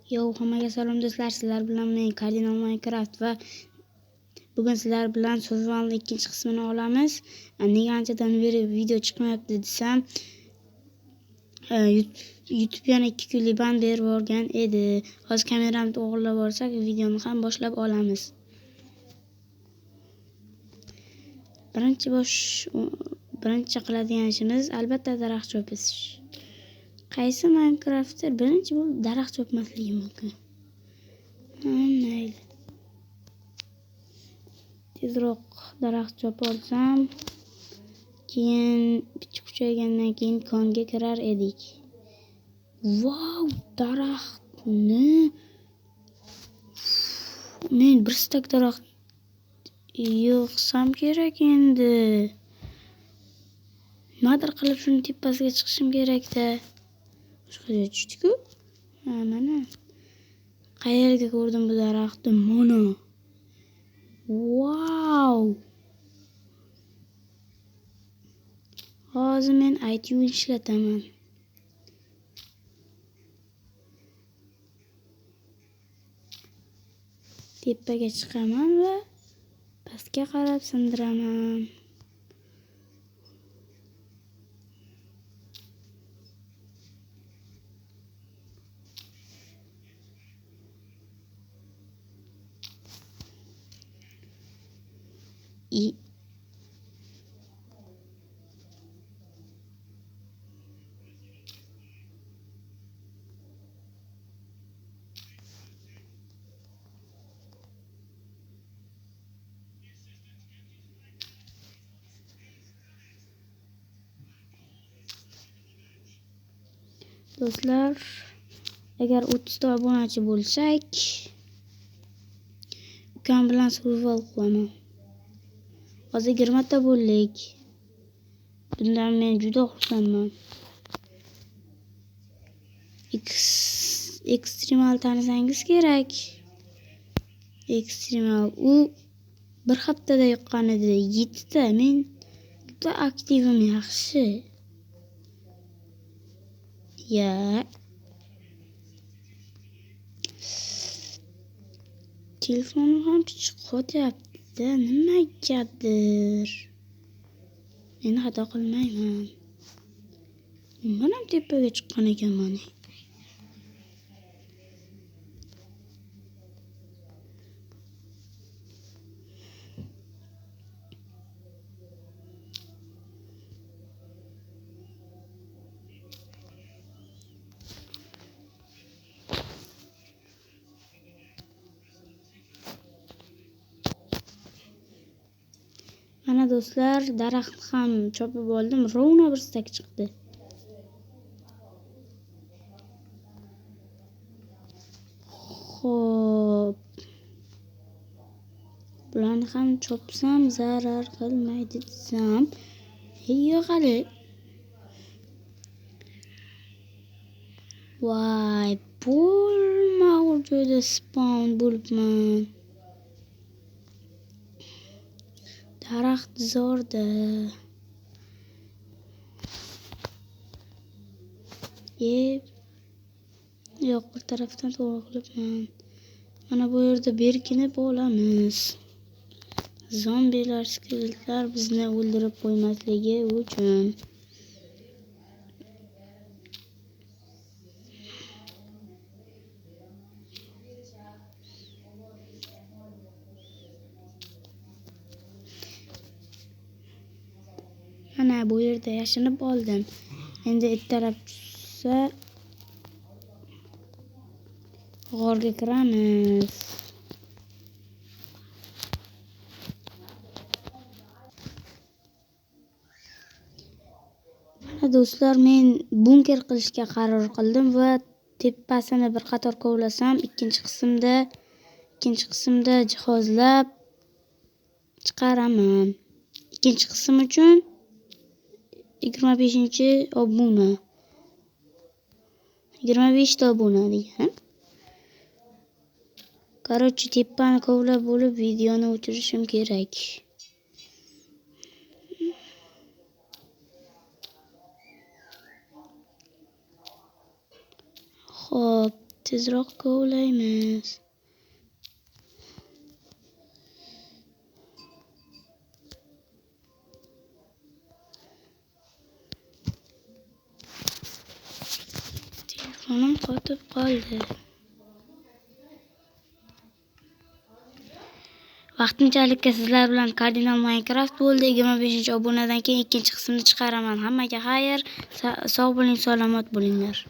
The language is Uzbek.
Yo, hammaga salom do'stlar, sizlar bilan men Kardinal Minecraft va bugun sizlar bilan survivalning ikkinchi qismini olamiz. Nega anchadan beri video chiqmayapti desam, YouTube yana 2 kunlik band berib yuborgan edi. Hozir kameramni to'g'rilab olsak, videoni ham boshlab olamiz. Birinchi qiladigan ishimiz albatta daraxt cho'pish. Qaysi Minecraftda birinchi bo'lib daraxt chopmasligim mumkin. Mayli. Tezroq daraxt choparsam, keyin picha kuchaygandan keyin konga kirar edik. Wow, daraxtni men bir stak daraxt yig'sam kerak endi. Nimadir qilib shuni tepasiga chiqishim kerak-da. Boshqa tushdi-ku. Mana. Qayerga ko'rdim bu daraxtni? Mana. Wow. Hozir men ITU ishlataman. Tepaga chiqaman va pastga qarab sindiraman. Do'stlar, agar 30 ta obunachi bo'lsak, ukam bilan survival qilaman. Hozir 20 ta bo'ldik. Bundan men juda xursandman. Ekstremal tanisangiz kerak. Ekstremal u bir haftada yoqqan edi. 7 ta. Men juda aktivim yaxshi. Ya. Telefonim ham chiqyapti. Nimagadir. Men xato qilmayman. Men ham tepaga chiqqan ekanman. Mana do'stlar, daraxt ham chopib oldim. Rovna bir stak chiqdi. Xo'p. Bularni ham chopsam zarar qilmaydi desam, yo'q hali. Voy, bo'lmag'ur joyda spawn bo'libman. Daraxt zo'rda. Yo'q, bir tarafdan to'g'ri qilibman. Mana bu yerda berkinib olamiz. Zombilar, skeletlar bizni o'ldirib qo'ymasligi uchun. Mana bu yerda yashinib oldim. Endi ertalab tushsa g'orga kiramiz. Mana do'stlar, men bunker qilishga qaror qildim va tepasini bir qator kovlasam, ikkinchi qismda jihozlab chiqaraman. Ikkinchi qism uchun 25-obuna. 25 ta obuna degan. Короче, tepani kovlab bo'lib videoni o'chirishim kerak. Xo'p, Tezroq kovlaymiz. Telefonim qotib qoldi. Vaqtinchalikka sizlar bilan Kardinal Minecraft bo'ldi. 25-obunadan keyin ikkinchi qismini chiqaraman. Hammaga xayr, sog' bo'ling, salomat bo'linglar.